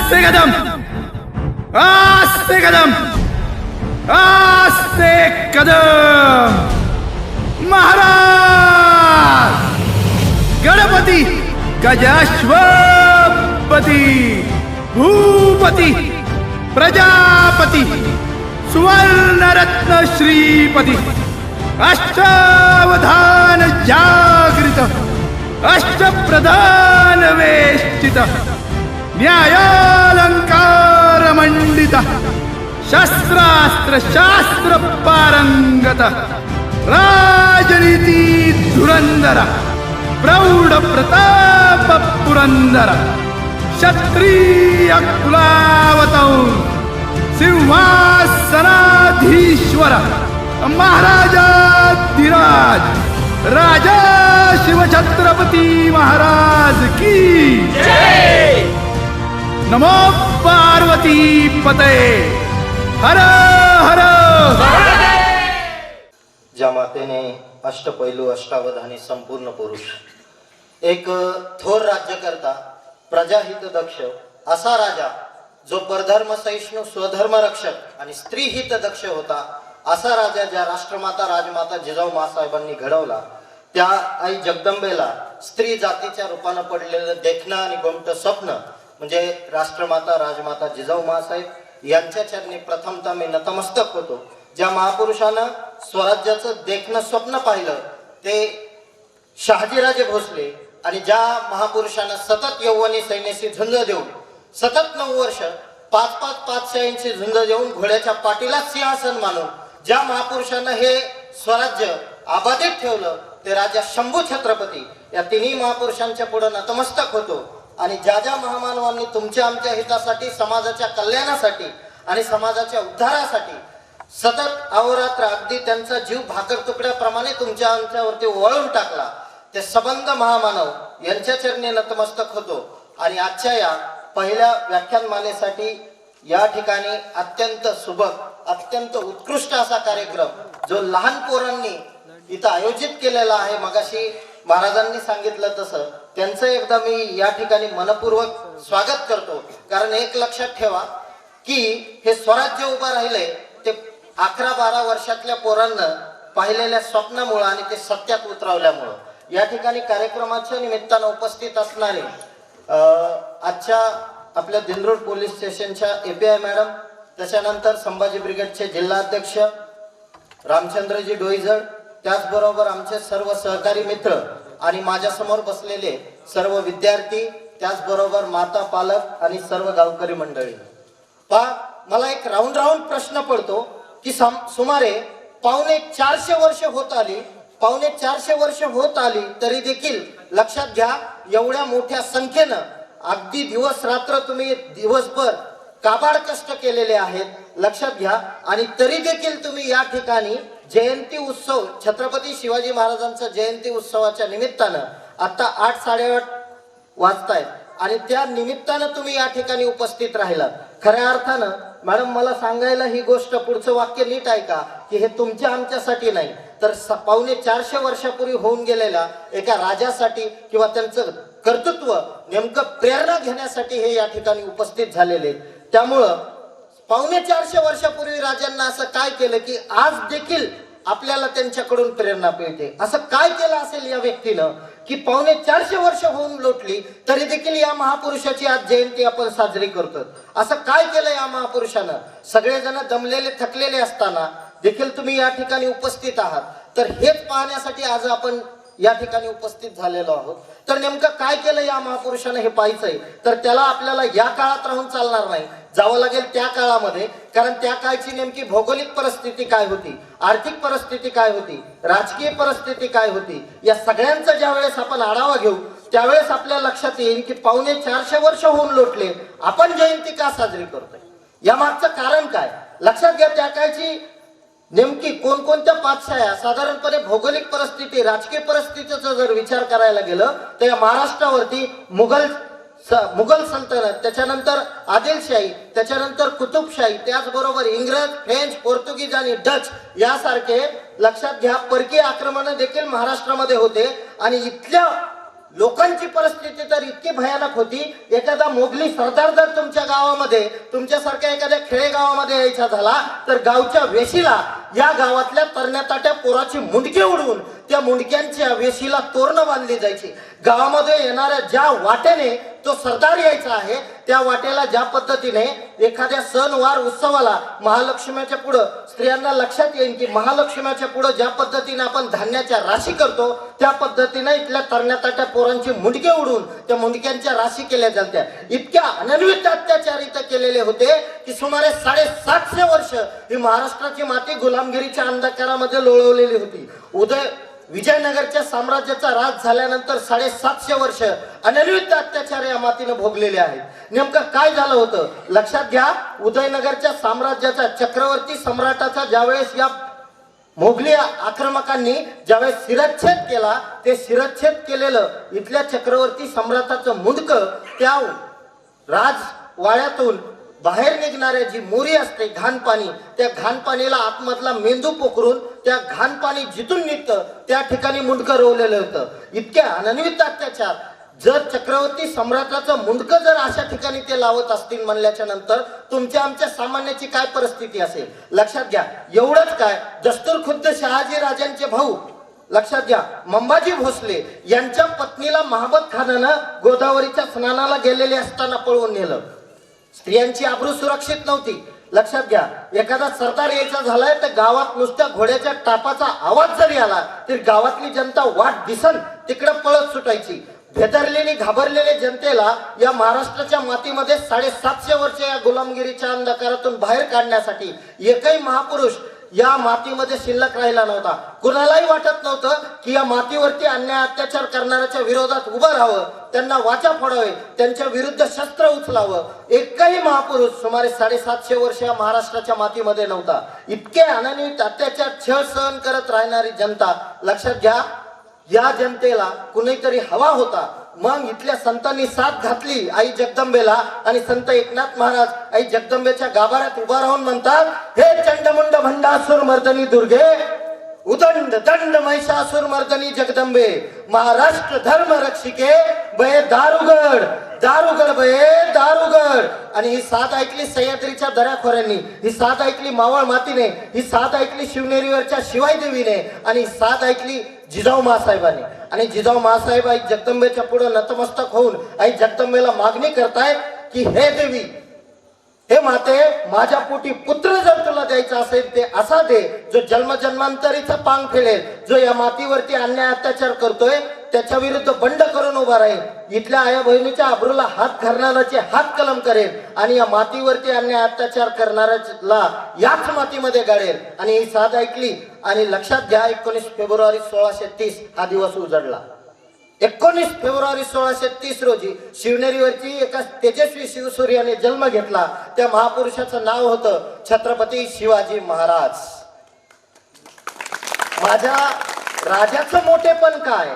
आस्ते कदम, आस्ते कदम, आस्ते कदम. महाराज गणपती गजाश्वपती भूपती प्रजापती सुवर्णरत्न श्रीपती अष्टावधान जागृत अष्टप्रधान वेष्टित न्यायालंकार मंडित शस्त्रास्त्र शास्त्र पारंगत राजनीती धुरंधर प्रौढ प्रताप पुरंदर क्षत्रिय कुलावतौ सिंहासनाधीश्वर महाराजाधिराज राजा शिवछत्रपती महाराज की जय. नमो पार्वती पते हर हर. ज्या मातेने अष्टपैलू अष्टावधानी संपूर्ण पुरुष, एक थोर राज्यकर्ता, प्रजाहित दक्ष असा राजा, जो परधर्म सहिष्णू स्वधर्म रक्षक आणि स्त्रीहित दक्ष होता, असा राजा ज्या राष्ट्रमाता राजमाता जिजाऊ मासाहेबांनी घडवला, त्या आई जगदंबेला स्त्री जातीच्या रूपानं पडलेलं देखणं आणि गोमट स्वप्न म्हणजे राष्ट्रमाता राजमाता जिजाऊ मासाहेब यांच्या चरणी प्रथमतः मी नतमस्तक होतो. ज्या महापुरुषानं स्वराज्याचं देखणं स्वप्न पाहिलं ते शहाजीराजे भोसले, आणि ज्या महापुरुषानं सतत यौवनी सैन्याशी झुंज देऊन सतत 9 वर्ष 5-5 पातशाहींची झुंज देऊन घोड्याच्या पाठीला सिंहासन मानून ज्या महापुरुषानं हे स्वराज्य आबादित ठेवलं ते राजा शंभू छत्रपती, या तिन्ही महापुरुषांच्या पुढे नतमस्तक होतो. आणि ज्या ज्या महामानवांनी तुमच्या आमच्या हितासाठी, समाजाच्या कल्याणासाठी आणि समाजाच्या उद्धारासाठी सतत अहोरात्र अगदी त्यांचा जीव भाकर तुकड्याप्रमाणे तुमच्या आमच्यावरती वळून टाकला, ते सबंध महामानव यांच्या चरणी नतमस्तक होतो. आणि आजच्या या पहिल्या व्याख्यानमालेसाठी या ठिकाणी अत्यंत सुबक, अत्यंत उत्कृष्ट असा कार्यक्रम जो लहान पोरांनी इथं आयोजित केलेला आहे, मगाशी महाराजांनी सांगितलं तसं त्यांचं एकदा मी या ठिकाणी मनपूर्वक स्वागत करतो. कारण एक लक्षात ठेवा की हे स्वराज्य उभं राहिलंय ते 11-12 वर्षातल्या पोरांना पाहिलेल्या स्वप्नामुळे आणि ते सत्यात उतरवल्यामुळं. या ठिकाणी कार्यक्रमाच्या निमित्तानं उपस्थित असणारे आजच्या आपल्या दिंडोर पोलीस स्टेशनच्या API मॅडम, त्याच्यानंतर संभाजी ब्रिगेडचे जिल्हाध्यक्ष रामचंद्रजी डोईजड, त्याचबरोबर आमचे सर्व सहकारी मित्र आणि माझ्या समोर बसलेले सर्व विद्यार्थी, त्याचबरोबर माता, पालक आणि सर्व गावकरी मंडळी. मला एक राऊंड प्रश्न पडतो की सुमारे 450 वर्ष होत आली, 450 वर्ष होत आली तरी देखील लक्षात घ्या एवढ्या मोठ्या संख्येनं अगदी दिवस रात्र तुम्ही दिवसभर काबाड कष्ट केलेले आहेत, लक्षात घ्या. आणि तरी देखील तुम्ही या ठिकाणी जयंती उत्सव, छत्रपती शिवाजी महाराजांचा जयंती उत्सवाच्या निमित्तानं आता 8-8:30 वाजतायत आणि त्या निमित्तानं तुम्ही या ठिकाणी उपस्थित राहिलात. खऱ्या अर्थानं मॅडम मला सांगायला ही गोष्ट, पुढचं वाक्य नीट ऐका की हे तुमच्या आमच्यासाठी नाही, तर 450 वर्षापूर्वी होऊन गेलेल्या एका राजासाठी किंवा त्यांचं कर्तृत्व नेमकं प्रेरणा घेण्यासाठी हे या ठिकाणी उपस्थित झालेले. त्यामुळं 450 वर्षापूर्वी राजांना असं काय केलं की आज देखील आपल्याला त्यांच्याकडून प्रेरणा मिळते. असं काय केलं असेल या व्यक्तीनं की 450 वर्ष होऊन लोटली तरी देखील या महापुरुषाची आज जयंती आपण साजरी करतो. असं काय केलं या महापुरुषानं? सगळेजण दमलेले थकलेले असताना देखील तुम्ही या ठिकाणी उपस्थित आहात, तर हेच पाहण्यासाठी आज आपण या ठिकाणी उपस्थित झालेलो आहोत. तर नेमकं काय केलं या महापुरुषानं हे पाहायचंय, तर त्याला आपल्याला या काळात राहून चालणार नाही, जावं लागेल त्या काळामध्ये. कारण त्या काळची नेमकी भौगोलिक परिस्थिती काय होती, आर्थिक परिस्थिती काय होती, राजकीय परिस्थिती काय होती, या सगळ्यांचा ज्या वेळेस आपण आढावा घेऊ त्यावेळेस आपल्या लक्षात येईल की 450 वर्ष होऊन लोटले, आपण जयंती का साजरी करतोय, या मागचं कारण काय. लक्षात घ्या त्या काळची नेमकी कोणकोणत्या पातशाह्या, साधारणपणे भौगोलिक परिस्थिती, राजकीय परिस्थितीचा जर विचार करायला गेलं तर या महाराष्ट्रावरती मुघल सल्तनत, त्याच्यानंतर आदिलशाही, त्याच्यानंतर कुतुबशाही, त्याचबरोबर इंग्रज, फ्रेंच, पोर्तुगीज आणि डच यासारखे लक्षात घ्या परकीय आक्रमण देखील महाराष्ट्रामध्ये होते. आणि इथल्या लोकांची परिस्थिती तर इतकी भयानक होती, एखादा मोगली सरदार जर तुमच्या गावामध्ये, तुमच्यासारख्या एखाद्या खेडेगावामध्ये यायचा झाला तर गावच्या वेशीला या गावातल्या तरण्याताट्या पोराची मुंडके उडवून त्या मुंडक्यांच्या वेशीला तोरणं बांधली जायची. गावामध्ये येणाऱ्या ज्या वाटेने तो सरदार यायचा आहे त्या वाटेला ज्या पद्धतीने एखाद्या सणवार उत्सवाला महालक्ष्मीच्या पुढं स्त्रियांना लक्षात येईल की महालक्ष्मीच्या पुढं ज्या पद्धतीने आपण धान्याच्या राशी करतो त्या पद्धतीने इथल्या तरण्याताट्या पोरांची मुंडके उडून त्या मुंडक्यांच्या राशी केल्या जात्या. इतक्या अनन्वित अत्याचार इथं केलेले होते की सुमारे 750 वर्ष ही महाराष्ट्राची माती गुलामगिरीच्या अंधकारामध्ये लोळवलेली होती. विजयनगरच्या साम्राज्याचा राज झाल्यानंतर 750 वर्ष अनन्वित अत्याचार या मातीने भोगलेले आहेत. नेमकं काय झालं होतं लक्षात घ्या. उदयनगरच्या साम्राज्याचा चक्रवर्ती सम्राटाचा ज्यावेळेस या मोगली आक्रमकांनी ज्यावेळेस शिरच्छेद केला, ते शिरच्छेद केलेलं इथल्या चक्रवर्ती सम्राटाचं मुंडकं त्या राजवाड्यातून बाहेर निघणाऱ्या जी मोरी असते घाणपाणी, त्या घाणपाणीला आतमधला मेंदू पोखरून त्या घाणपाणी जिथून निघतं त्या ठिकाणी मुंडकं रोवलेलं होतं. इतक्या अनन्वित अत्याचार. जर चक्रवर्ती सम्राटाचं मुंडकं जर अशा ठिकाणी ते लावत असतील म्हणल्याच्या नंतर तुमच्या आमच्या सामान्याची काय परिस्थिती असेल लक्षात घ्या. एवढंच काय, दस्तूर खुद्द शहाजी राजांचे भाऊ लक्षात घ्या मंबाजी भोसले यांच्या पत्नीला महाबत खानानं गोदावरीच्या स्नानाला गेलेले असताना पळवून नेलं. स्त्रियांची आबरू सुरक्षित नव्हती. लक्षात घ्या, एखादा सरदार यायचा झालाय तर गावात नुसत्या घोड्याच्या टापाचा आवाज जरी आला तरी गावातली जनता वाट दिसन तिकडे पळत सुटायची. भेदरलेली घाबरलेल्या जनतेला या महाराष्ट्राच्या मातीमध्ये 750 वर्ष या गुलामगिरीच्या अंधकारातून बाहेर काढण्यासाठी एकही महापुरुष या मातीमध्ये शिल्लक राहिला नव्हता. कुणालाही वाटत नव्हतं की या मातीवरती अन्याय अत्याचार करणाऱ्याच्या विरोधात उभं राहावं, त्यांना वाचा फोडावे, त्यांच्या विरुद्ध शस्त्र उचलावं. एकही महापुरुष सुमारे 750 वर्ष या महाराष्ट्राच्या मातीमध्ये नव्हता. इतके अनन्वित अत्याचार छळ सहन करत राहणारी जनता. लक्षात घ्या, या जनतेला कुणीतरी हवा होता. मग इथल्या संतांनी साथ घातली आई जगदंबेला आणि संत एकनाथ महाराज आई जगदंबेच्या गाभाऱ्यात उभा राहून म्हणतात, हे चंडमुंड भंडासुर मर्दनी दुर्गे, उदंड दंड महिषासुर मर्दनी जगदंबे, महाराष्ट्र धर्म रक्षिके बये दारुगड, दारुगड बये दारुगड. आणि ही साथ ऐकली सह्याद्रीच्या दऱ्याखोऱ्यांनी, ही साथ ऐकली मावळ मातीने, ही साथ ऐकली शिवनेरीवरच्या शिवाई देवीने आणि साथ ऐकली जिजाऊ मासाहेबांनी. आणि जिजाऊ मासाहेब आई जगदंबेच्या पुढे नतमस्तक होऊन आई जगदंबेला मागणी करतायत की हे देवी, हे माते, माझ्या पोटी पुत्र जर तुला द्यायचा असेल ते असा दे जो जन्मजन्मांतरीचा पांग फेडेल, जो या मातीवरती अन्याय अत्याचार करतोय त्याच्या विरुद्ध बंड करून उभा राहील, इथल्या आया बहिणीच्या आबरूला हात घालणाऱ्याचे हात कलम करेल आणि या मातीवरती अन्याय अत्याचार करणाऱ्याला याच मातीमध्ये गाडेल. आणि ही साथ ऐकली. आणि लक्षात घ्या, 19 फेब्रुवारी 1630 हा दिवस उजडला. 19 फेब्रुवारी 1630 रोजी शिवनेरीवरची एका तेजस्वी शिवसूर्याने जन्म घेतला. त्या महापुरुषाचं नाव होतं छत्रपती शिवाजी महाराज. माझ्या राजाचं मोठेपण काय,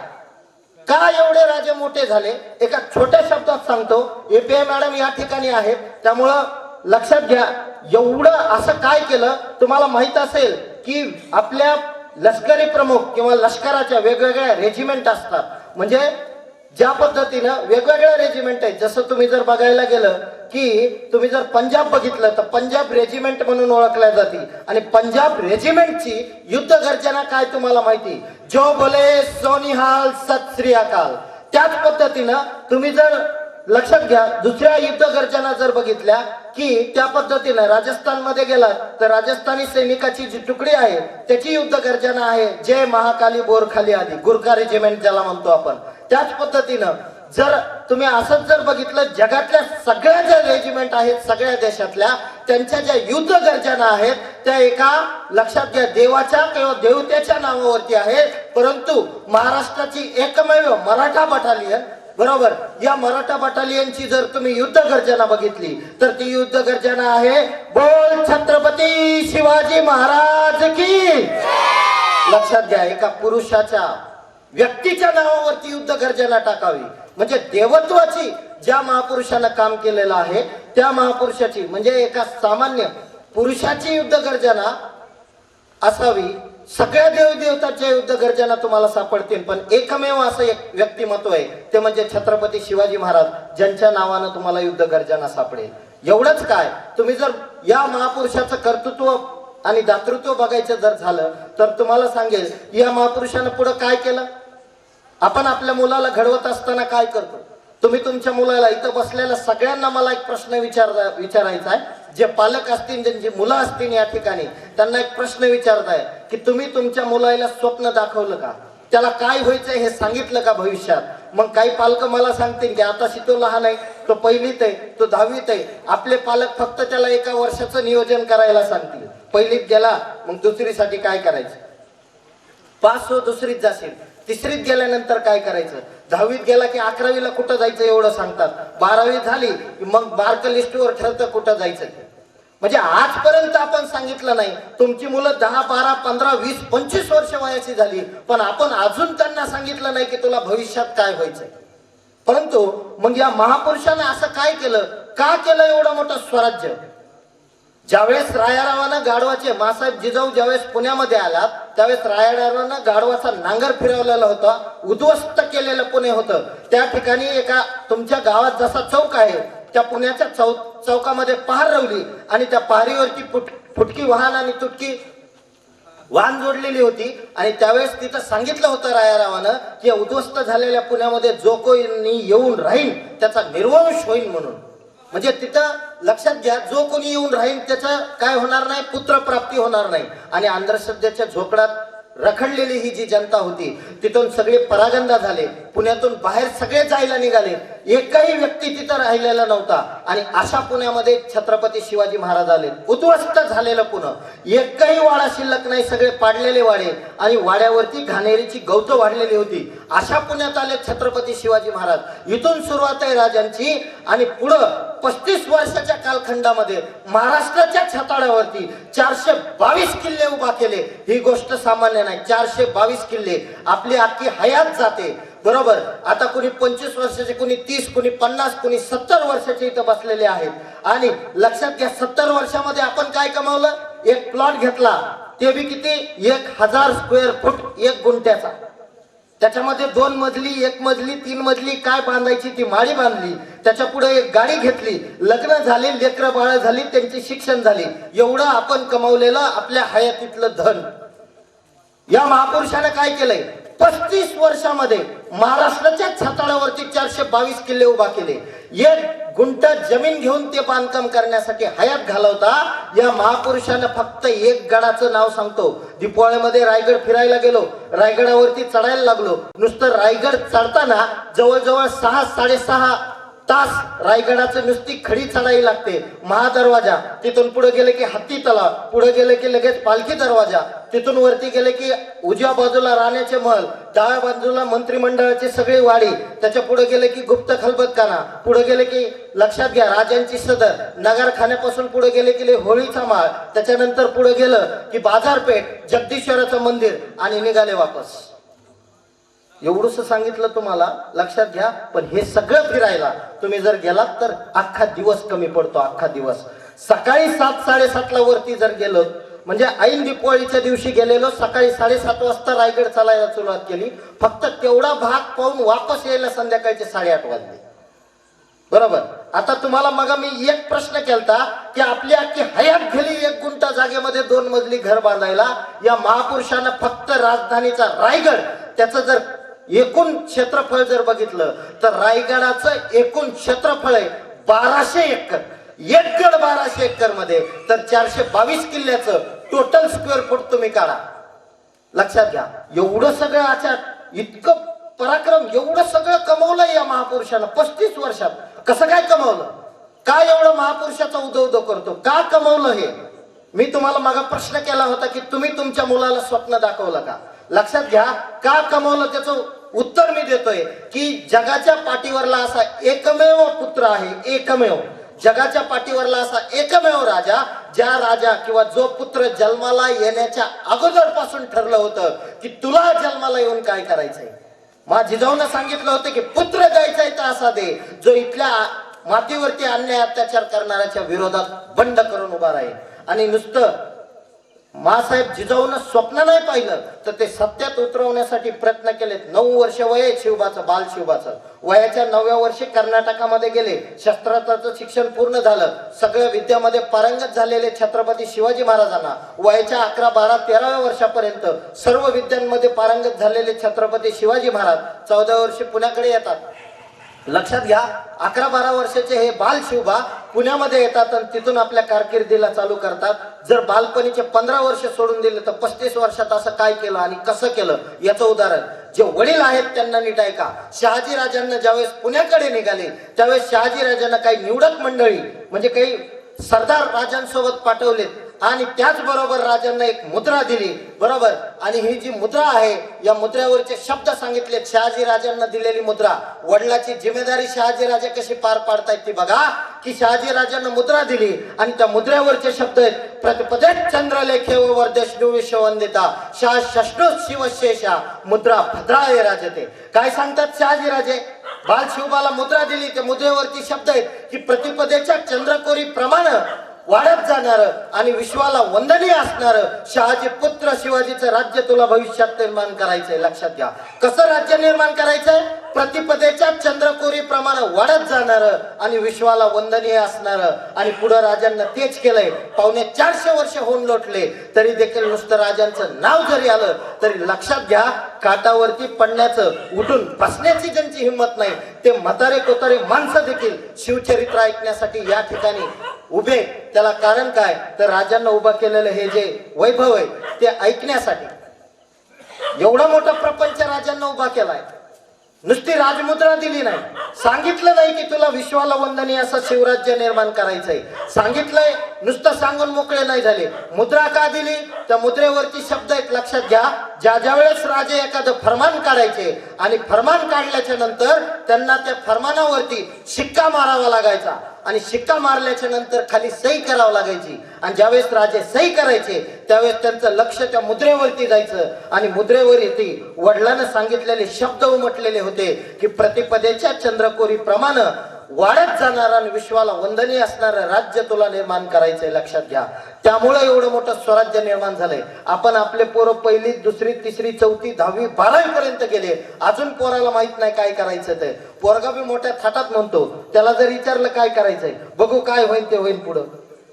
का एवढे राजे मोठे झाले, एका छोट्या शब्दात सांगतो. एपीआय मॅडम या ठिकाणी आहेत, त्यामुळं लक्षात घ्या. एवढं असं काय केलं, तुम्हाला माहित असेल की आपल्या लष्करी प्रमुख किंवा लष्कराच्या वेगवेगळ्या रेजिमेंट असतात. म्हणजे ज्या पद्धतीनं वेगवेगळ्या रेजिमेंट आहेत. जसं तुम्ही जर बघायला गेलं की तुम्ही जर पंजाब बघितलं तर पंजाब रेजिमेंट म्हणून ओळखल्या जाते. आणि पंजाब रेजिमेंटची युद्ध गर्जना काय तुम्हाला माहिती, जो बोले सोनिहाल सत श्री अकाल. त्याच पद्धतीनं तुम्ही जर लक्षात घ्या, दुसऱ्या युद्ध गर्जना जर बघितल्या की त्या पद्धतीनं राजस्थानमध्ये गेलात तर राजस्थानी सैनिकाची जी तुकडी आहे त्याची युद्ध गर्जना आहे जय महाकाली बोरखाली आदी, गुरखा रेजिमेंट ज्याला म्हणतो आपण. त्याच पद्धतीनं जर तुम्ही असंच जर बघितलं, जगातल्या सगळ्या ज्या रेजिमेंट आहेत सगळ्या देशातल्या, त्यांच्या ज्या युद्ध गर्जना आहेत त्या एका लक्षात घ्या देवाच्या किंवा देवतेच्या नावावरती आहेत. परंतु महाराष्ट्राची एकमेव मराठा बटालियन, बरोबर, या मराठा बटालियनची जर तुम्ही युद्ध गर्जना बघितली तर ती युद्ध गर्जना आहे बोल छत्रपती शिवाजी महाराज की. लक्षात घ्या, एका पुरुषाच्या व्यक्तीच्या नावावरती युद्ध गर्जना टाकावी. म्हणजे देवत्वाची ज्या महापुरुषानं काम केलेलं आहे त्या महापुरुषाची, म्हणजे एका सामान्य पुरुषाची युद्ध गर्जना असावी सगळ्या देवदेवताच्या युद्ध गर्जना तुम्हाला सापडतील, पण एकमेव असं एक व्यक्तिमत्व आहे, ते म्हणजे छत्रपती शिवाजी महाराज, ज्यांच्या नावानं तुम्हाला युद्ध गर्जना सापडेल. एवढंच काय, तुम्ही जर या महापुरुषाचं कर्तृत्व आणि दातृत्व बघायचं जर झालं तर तुम्हाला सांगेल, या महापुरुषानं पुढे काय केलं. आपण आपल्या मुलाला घडवत असताना काय करतो. तुम्ही तुमच्या मुलाला, इथं बसलेल्या सगळ्यांना मला एक प्रश्न विचारायचा आहे, जे पालक असतील, ज्यांची मुलं असतील या ठिकाणी, त्यांना एक प्रश्न विचारताय की तुम्ही तुमच्या मुलाला स्वप्न दाखवलं का, त्याला काय व्हायचंय हे सांगितलं का भविष्यात. मग काही पालक मला सांगतील की आता तो लहान आहे, तो पहिलीत आहे, तो दहावीत आहे. आपले पालक फक्त त्याला एका वर्षाचं नियोजन करायला सांगतील. पहिलीत गेला मग दुसरीसाठी काय करायचं, पास हो दुसरीत जाशील, तिसरीत गेल्यानंतर काय करायचं, दहावीत गेला की 11वीला कुठं जायचं एवढं सांगतात, 12वी झाली मग मार्क लिस्टवर ठरतं कुठं जायचं. म्हणजे आजपर्यंत आपण सांगितलं नाही. तुमची मुलं 10, 12, 15, 20, 25 वर्ष वयाची झाली, पण आपण अजून त्यांना सांगितलं नाही की तुला भविष्यात काय व्हायचंय. परंतु मग या महापुरुषाने असं काय केलं, का केलं एवढं मोठं स्वराज्य. ज्यावेळेस रायारावानं गाढवाचे, मासाहेब जिजाऊ ज्यावेळेस पुण्यामध्ये आला त्यावेळेस रायारावानं गाढवाचा नांगर फिरवलेला होता, उद्ध्वस्त केलेलं पुणे होतं. त्या ठिकाणी एका तुमच्या गावात जसा चौक आहे त्या पुण्याच्या चौकामध्ये पहार रवली आणि त्या पहारीवरती फुटकी वाहन आणि तुटकी वाहन जोडलेली होती. आणि त्यावेळेस तिथं सांगितलं होतं रायारावानं की उद्ध्वस्त झालेल्या पुण्यामध्ये जो कोणी येऊन राहील त्याचा निर्वंश होईल म्हणून. म्हणजे तिथं लक्षात घ्या, जो कोणी येऊन राहील त्याचं काय होणार नाही, पुत्रप्राप्ती होणार नाही. आणि अंधश्रद्धेच्या झोपड्यात रखडलेली ही जी जनता होती तिथून सगळे परागंदा झाले, पुण्यातून बाहेर सगळे जायला निघाले, एकही व्यक्ती तिथं राहिलेला नव्हता. आणि अशा पुण्यामध्ये छत्रपती शिवाजी महाराज आले. उद्ध्वस्त झालेलं पुणे, एकही वाडा शिल्लक नाही, सगळे पाडलेले वाडे आणि वाड्यावरती घाणेरीची गवतं वाढलेली होती. अशा पुण्यात आले छत्रपती शिवाजी महाराज. इथून सुरुवात आहे राजांची. आणि पुढं 35 वर्षाच्या कालखंडामध्ये महाराष्ट्राच्या छताड्यावरती 422 किल्ले उभा केले. ही गोष्ट सामान्य नाही. 422 किल्ले, आपली अख्खी हयात जाते. बरोबर, आता कुणी 25 वर्षाचे, कुणी 30, कुणी 50, कुणी 70 वर्षाचे इथं बसलेले आहेत. आणि लक्षात घ्या, 70 वर्षामध्ये आपण काय कमावलं, एक प्लॉट घेतला, ते बी किती, 1000 स्क्वेअर फूट, 1 गुंठ्याचा. त्याच्यामध्ये 2 मजली, 1 मजली, 3 मजली काय बांधायची ती माळी बांधली. त्याच्या पुढे एक गाडी घेतली, लग्न झाले, लेकरं बाळ झाली, त्यांचे शिक्षण झाले. एवढं आपण कमावलेलं आपल्या हयातीतलं धन. या महापुरुषाने काय केलंय, 35 वर्षामध्ये महाराष्ट्राच्या छताळावरती 422 किल्ले उभा केले. 1 गुंठ जमीन घेऊन ते बांधकाम करण्यासाठी हयात घालवता. या महापुरुषानं फक्त एक गडाचं नाव सांगतो. दीपावळीमध्ये रायगड फिरायला गेलो, रायगडावरती चढायला लागलो. नुसतं रायगड चढताना जवळजवळ 6-6.5 तास रायगडाचं नुसती खडी चढाई लागते. महादरवाजा, तिथून पुढे गेले की हत्ती तलाव, पुढे गेले की लगेच पालखी दरवाजा, तिथून वरती गेले की उजव्या बाजूला राण्याचे महल, डाव्या बाजूला मंत्रिमंडळाची सगळी वाडी, त्याच्या पुढे गेले की गुप्त खलबतखाना, पुढे गेले की लक्षात घ्या राजांची सदर, नगरखान्यापासून पुढे गेले की होळीचा माळ, त्याच्यानंतर पुढे गेलं की बाजारपेठ, जगदीश्वराचं मंदिर आणि निघाले वापस. एवढंच सांगितलं तुम्हाला, लक्षात घ्या. पण हे सगळं फिरायला तुम्ही जर गेलात तर अख्खा दिवस कमी पडतो. अख्खा दिवस. सकाळी 7-7:30 वरती जर गेलो, म्हणजे ऐन दीपावळीच्या दिवशी गेलेलो, सकाळी 7:30 वाजता रायगड चालायला सुरुवात केली. फक्त तेवढा भाग पाहून वापस यायला संध्याकाळचे 8:30 वाजले. बरोबर. आता तुम्हाला मग मी एक प्रश्न केलता की आपली अख्खी हयात गेली 1 गुंठा जागेमध्ये 2 मजली घर बांधायला. या महापुरुषानं फक्त राजधानीचा रायगड, त्याचं जर एकूण क्षेत्रफळ जर बघितलं तर रायगडाचं एकूण क्षेत्रफळ आहे 1200 एकर. एक गड 1200 एकर मध्ये, तर 422 किल्ल्याचं टोटल स्क्वेअर फूट तुम्ही काढा. लक्षात घ्या, एवढं सगळं आचार, इतकं पराक्रम, एवढं सगळं कमवलं या महापुरुषानं 35 वर्षात. कसं काय कमवलं, काय एवढं महापुरुषाचा उदो करतो, का कमवलं हे मी तुम्हाला मागा प्रश्न केला होता की तुम्ही तुमच्या मुलाला स्वप्न दाखवलं का. लक्षात घ्या, का कमवलं त्याचं उत्तर मी देतोय की जगाच्या पाठीवरला असा एकमेव पुत्र आहे, एकमेव जगाच्या पाठीवरला असा एकमेव राजा, ज्या राजा किंवा जो पुत्र जन्माला येण्याच्या अगोदर पासून ठरलं होतं की तुला जन्माला येऊन काय करायचंय. जिजाऊनं सांगितलं होतं की पुत्र द्यायचा तर असा दे जो इथल्या मातीवरती अन्याय अत्याचार करणाऱ्याच्या विरोधात बंड करून उभा राहील. आणि नुसतं मासाहेब जिजाऊनं स्वप्न नाही पाहिलं तर ते सत्यात उतरवण्यासाठी प्रयत्न केलेत. 9 वर्ष वय आहे शिवबाचं, बाल शिवबाचं. वयाच्या 9व्या वर्षी कर्नाटकामध्ये गेले. शस्त्रास्त्राचं शिक्षण पूर्ण झालं. सगळ्या विद्यामध्ये पारंगत झालेले छत्रपती शिवाजी महाराजांना वयाच्या 11, 12, 13व्या वर्षापर्यंत सर्व विद्यांमध्ये पारंगत झालेले छत्रपती शिवाजी महाराज 14व्या वर्षी पुण्याकडे येतात. लक्षात घ्या, 11, 12 वर्षाचे हे बाल शिवबा पुण्यामध्ये येतात आणि तिथून आपल्या कारकिर्दीला चालू करतात. जर बालपणीचे 15 वर्ष सोडून दिले तर 35 वर्षात असं काय केलं आणि कसं केलं याचं उदाहरण जे वडील आहेत त्यांना नीट ऐका. शहाजी राजांना ज्यावेळेस पुण्याकडे निघाले त्यावेळेस शहाजी राजांना काही निवडक मंडळी म्हणजे काही सरदार राजांसोबत पाठवले आणि त्याचबरोबर राजांना एक मुद्रा दिली. बरोबर, आणि ही जी मुद्रा आहे या मुद्रेवरचे शब्द सांगितले. शहाजी राजांना दिलेली मुद्रा, वडिलाची जिम्मेदारी शहाजी राजे कशी पार पाडतायत ती बघा. की शहाजी राजांना मुद्रा दिली आणि त्या मुद्रेवरचे शब्द आहेत, प्रतिपदे चंद्रलेखे वर्धष्णु विश्ववंदिता शष्णु शिवशेषा मुद्रा भद्राय राजते. काय सांगतात शहाजी राजे? बाल शिवबाला मुद्रा दिली, त्या मुद्रेवरती शब्द आहेत की प्रतिपदेच्या चंद्रकोरी प्रमाण वाढत जाणार आणि विश्वाला वंदनीय असणार शहाजी पुत्र शिवाजीचं राज्य तुला भविष्यात निर्माण करायचंय. लक्षात घ्या, कसं राज्य निर्माण करायचंय? प्रतिपदेच्या चंद्रकोरी प्रमाण वाढत जाणार आणि विश्वाला वंदनीय असणार. आणि पुढे राजांना तेच केलंय. 450 वर्ष होऊन लोटले तरी देखील नुसतं राजांचं नाव जरी आलं तरी लक्षात घ्या, काटावरती पडण्याचं, उठून बसण्याची ज्यांची हिंमत नाही ते म्हातारे कोतारे माणसं देखील शिवचरित्र ऐकण्यासाठी या ठिकाणी उभे. त्याला कारण काय तर राजांना उभा केलेलं हे जे वैभव आहे ते ऐकण्यासाठी. एवढा मोठा प्रपंच राजांना उभा केलाय. नुसती राजमुद्रा दिली नाही, सांगितलं नाही की तुला विश्वाला वंदनीय असं शिवराज्य निर्माण करायचंय. सांगितलंय, नुसतं सांगून मोकळे नाही झाले. मुद्रा का दिली? त्या मुद्रेवरती शब्द आहेत, लक्षात घ्या. ज्या वेळेस राजे एखादं फरमान काढायचे आणि फरमान काढल्याच्या नंतर त्यांना त्या फरमानावरती शिक्का मारावा लागायचा आणि शिक्का मारल्याच्या नंतर खाली सही करावं लागायची. आणि ज्यावेळेस राजे सही करायचे त्यावेळेस त्यांचं लक्ष त्या मुद्रेवरती जायचं आणि मुद्रेवरती वडिलांना सांगितलेले शब्द उमटलेले होते की प्रतिपदेच्या चंद्रकोरी प्रमाण वाढत जाणार आणि विश्वाला वंदनीय असणारं राज्य तुला निर्माण करायचंय. लक्षात घ्या, त्यामुळे एवढं मोठं स्वराज्य निर्माण झालंय. आपण आपले पोरं 1ली, 2री, 3री, 4थी, 10वी, 12वी पर्यंत गेले, अजून पोराला माहित नाही काय करायचं. ते पोरगा बी मोठ्या थाटात म्हणतो, त्याला जर विचारलं काय करायचंय, बघू काय होईल ते होईल, पुढं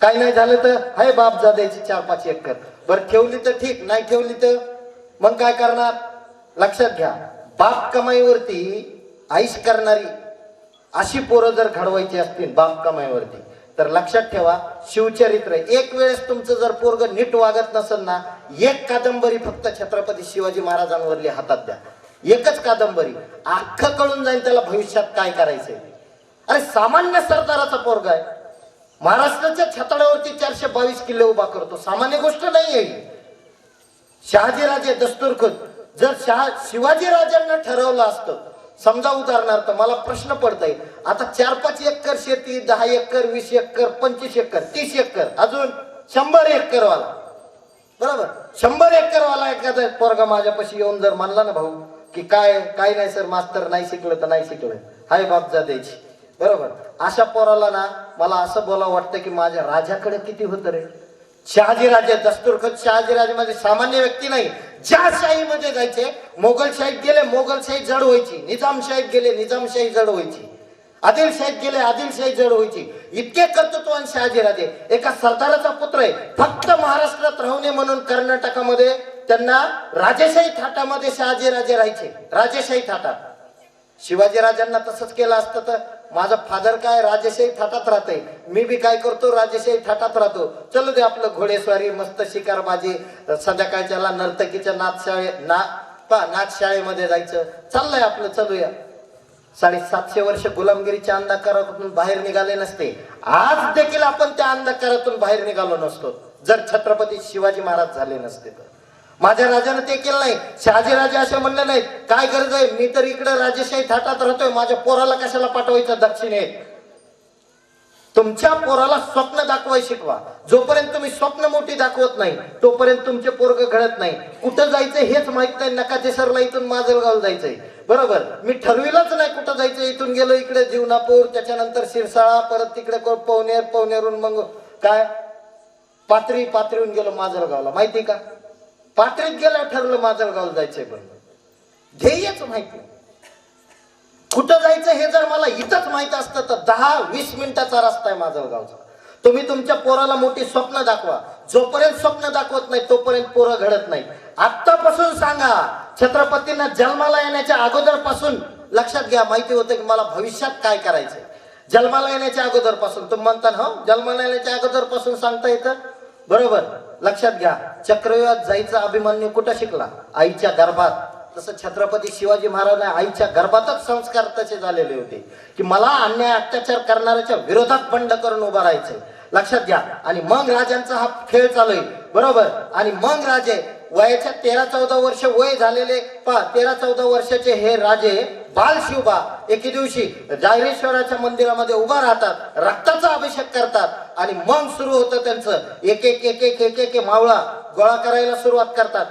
काय नाही झालं तर हाय बाप जा द्यायची 4-5 एकर. बरं ठेवली तर ठीक, नाही ठेवली तर मग काय करणार? लक्षात घ्या, बाप कमाईवरती आईश करणारी अशी पोरं जर घडवायची असतील बाप कमाईवरती तर लक्षात ठेवा शिवचरित्र. एक वेळेस तुमचं जर पोरग नीट वागत नसेल ना, एक कादंबरी फक्त छत्रपती शिवाजी महाराजांवरली हातात द्या, एकच कादंबरी, अख्खं कळून जाईल त्याला भविष्यात काय करायचंय. अरे सामान्य सरदाराचा पोरगा आहे, महाराष्ट्राच्या छताडावरती 422 किल्ले उभा करतो, सामान्य गोष्ट नाहीये. शहाजीराजे दस्तूरखुद जर शिवाजी राजांना ठरवलं असतं, समजा उदाहरणार्थ मला प्रश्न पडतोय, आता 4-5 एकर शेती, 10 एकर, 20 एकर, 25 एकर, 30 एकर, अजून 100 एकर वाला, बरोबर 100 एकर वाला एखादा पोरगा माझ्यापाशी येऊन जर म्हणला ना भाऊ की काय नाही सर, मास्तर नाही शिकलं तर नाही शिकलं, हाय बाप जा द्यायची, बरोबर, अशा पोराला ना मला असं बोलावं वाटतं की माझ्या राजाकडे किती होतं रे. शहाजीराजे दस्तूरखुद शहाजीराजे म्हणजे सामान्य व्यक्ती नाही. ज्या शाहीमध्ये जायचे, मोगलशाहीत गेले मोगलशाही जड व्हायची, निजामशाहीत गेले निजामशाही जड व्हायची, आदिलशाहीत गेले आदिलशाही जड व्हायची. इतके कर्तृत्ववान शहाजीराजे. एका सरदाराचा पुत्र आहे, फक्त महाराष्ट्रात राहू नये म्हणून कर्नाटकामध्ये त्यांना राजेशाही थाटामध्ये शहाजीराजे राहायचे, राजेशाही थाटात. शिवाजीराजांना तसंच केलं असतं तर माझा फादर काय राजेशाही थाटात राहते, मी बी काय करतो राजेशाही थाटात राहतो, चलो दे आपलं घोडेस्वारी, मस्त शिकारबाजी, संध्याकाळच्याला नर्तकीच्या नाचशाळेमध्ये जायचं, चाललंय आपलं, चलूया. 750 वर्ष गुलामगिरीच्या अंधकारातून बाहेर निघाले नसते, आज देखील आपण त्या अंधकारातून बाहेर निघालो नसतो जर छत्रपती शिवाजी महाराज झाले नसते तर. माझ्या राजाने ते केलं नाही. शहाजीराजे असे म्हणले नाहीत काय गरज आहे, मी तर इकडे राजेशाही थाटात राहतोय, माझ्या पोराला कशाला पाठवायचं दक्षिणेत. तुमच्या पोराला स्वप्न दाखवाय शिकवा. जोपर्यंत तुम्ही स्वप्न मोठी दाखवत नाही तोपर्यंत तुमचे पोरग घडत नाही. कुठं जायचंय हेच माहित नाही, नकाशेसरला इथून माजलगाव जायचंय, बरोबर, मी ठरविलंच नाही कुठं जायचं, इथून गेलो इकडे जीवनापूर, त्याच्यानंतर शिरसाळा, परत तिकडे पवनेर, पवनेरून मग काय पाथरीहून गेलो माजलगावला, माहिती का? पाथरीत गेलं ठरलं माजलगावला जायचंय, पण ध्येयच माहिती. कुठं जायचं हे जर मला इथंच माहित असतं तर 10-20 मिनिटाचा रस्ता आहे माजलगावचा. तुम्ही तुमच्या पोराला मोठी स्वप्न दाखवा, जोपर्यंत स्वप्न दाखवत नाही तोपर्यंत पोरं घडत नाही. आत्तापासून सांगा, छत्रपतींना जन्माला येण्याच्या अगोदर पासून लक्षात घ्या, माहिती होतं की मला भविष्यात काय करायचंय. जन्माला येण्याच्या अगोदर पासून तुम्ही म्हणता हो, जन्माला येण्याच्या अगोदर पासून सांगता येतं, बरोबर. लक्षात घ्या, चक्रव्यूहात जायचा अभिमन्यू कुठं शिकला? आईच्या गर्भात. तसं छत्रपती शिवाजी महाराज आईच्या गर्भातच संस्कार तसे झालेले होते की मला अन्याय अत्याचार करणाऱ्याच्या विरोधात बंड करून उभा राहायचंय. लक्षात घ्या. आणि मग राजांचा हा खेळ चालू आहे, बरोबर. आणि मग राजे वयाच्या 13-14 वर्ष वय झालेले, 13-14 वर्षाचे हे राजे बाल शिवबा एके दिवशी जायरेश्वराच्या मंदिरामध्ये उभा राहतात, रक्ताचा अभिषेक करतात. आणि मग सुरू होतं त्यांचं एक मावळा गोळा करायला सुरुवात करतात.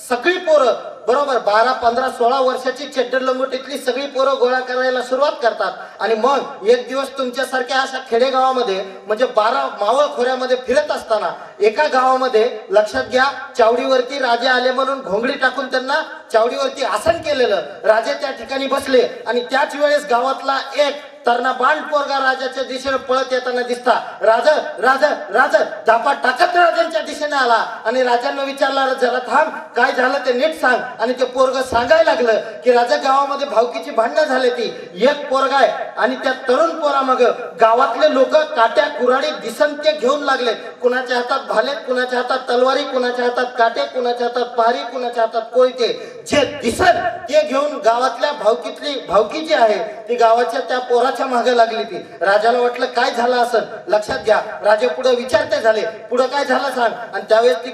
सगळी पोरं, बरोबर, 12, 15, 16 वर्षाची चड्डर लंगोटीतली सगळी पोरं गोळा करायला सुरुवात करतात. आणि मग एक दिवस तुमच्यासारख्या अशा खेडेगावामध्ये म्हणजे 12 मावळ खोऱ्यामध्ये फिरत असताना एका गावामध्ये, लक्षात घ्या, चावडीवरती राजे आले म्हणून घोंगडी टाकून त्यांना चावडीवरती आसन केलेलं. राजे त्या ठिकाणी बसले आणि त्याच वेळेस गावातला एक तरणा बांड पोरगा राजाच्या दिशेने पळत येताना दिसता. राजा धापा टाकत राजांच्या दिशेने आला आणि राजांना विचारला, जरा थांब, काय झालं ते नीट सांग. आणि ते पोरग सांगायला लागलं की राजा, गावामध्ये भावकीची भांडणं झाली, ती एक पोरगा आहे आणि त्या तरुण पोरामाग गावातले लोक काट्या कुऱ्हाडी दिसन ते घेऊन लागले. कुणाच्या हातात भाले, कुणाच्या हातात तलवारी, कुणाच्या हातात काटे, कुणाच्या हातात पहारी, कुणाच्या हातात कोयते, जे दिसन ते घेऊन गावातल्या भावकी जी आहे ती गावाच्या त्या पोराच्या मागे लागली. ती राजाला वाटलं काय झालं असं. लक्षात घ्या, राजे पुढे विचारते झाले, पुढे काय झालं सांग. आणि त्यावेळेस ती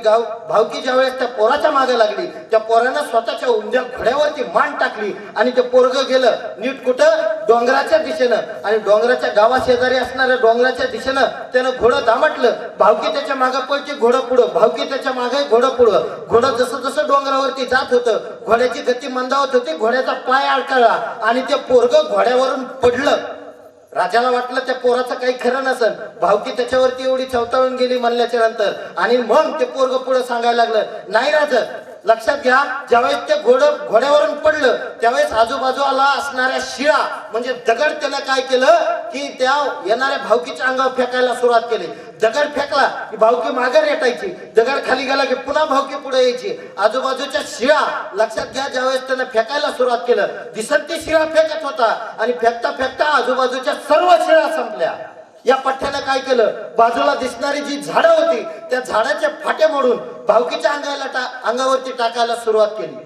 भावकी ज्या वेळेस त्या पोराच्या मागे लागली, त्या पोरानं स्वतःच्या उंद्या घोड्यावरती मान टाकली आणि ते पोरग गेलं नीट कुठं? डोंगराच्या दिशेनं. आणि डोंगराच्या गावाशेजारी असणाऱ्या डोंगराच्या दिशेनं त्यानं घोडं दामटलं. भावकी त्याच्या मागे पळते, घोडं पुढं, भावकी त्याच्या मागे, घोडं पुढं. घोडं जसं जसं डोंगरावरती जात होतं, घोड्याची गती मंदावत होती, घोड्याचा पाय अडकळला आणि ते पोरग घोड्यावरून पडलं. राजाला वाटलं त्या पोराचं काही खरं नसेल. भावकी त्याच्यावरती एवढी चवताळून गेली म्हणल्याच्या नंतर. आणि मग ते पोरग पुढे सांगायला लागलं, नाही राजा, लक्षात घ्या, ज्यावेळेस ते घोड्यावरून पडलं त्यावेळेस आजूबाजूला असणाऱ्या शिळा म्हणजे दगड त्यानं काय केलं की त्या येणाऱ्या भावकीच्या अंगावर फेकायला सुरुवात केली. दगड फेकला की भावकी मागे रेटायची, दगड खाली गेला की पुन्हा भावकी पुढे यायची. आजूबाजूच्या शिळा, लक्षात घ्या, ज्यावेळेस त्यानं फेकायला सुरुवात केलं दिसत ती शिळा फेकत होता आणि फेकता फेकता आजूबाजूच्या सर्व शिळा संपल्या. या पठ्ठ्यानं काय केलं, बाजूला दिसणारी जी झाडं होती त्या झाडाचे फाटे मोडून भावकीच्या अंगावरती टाकायला सुरुवात केली.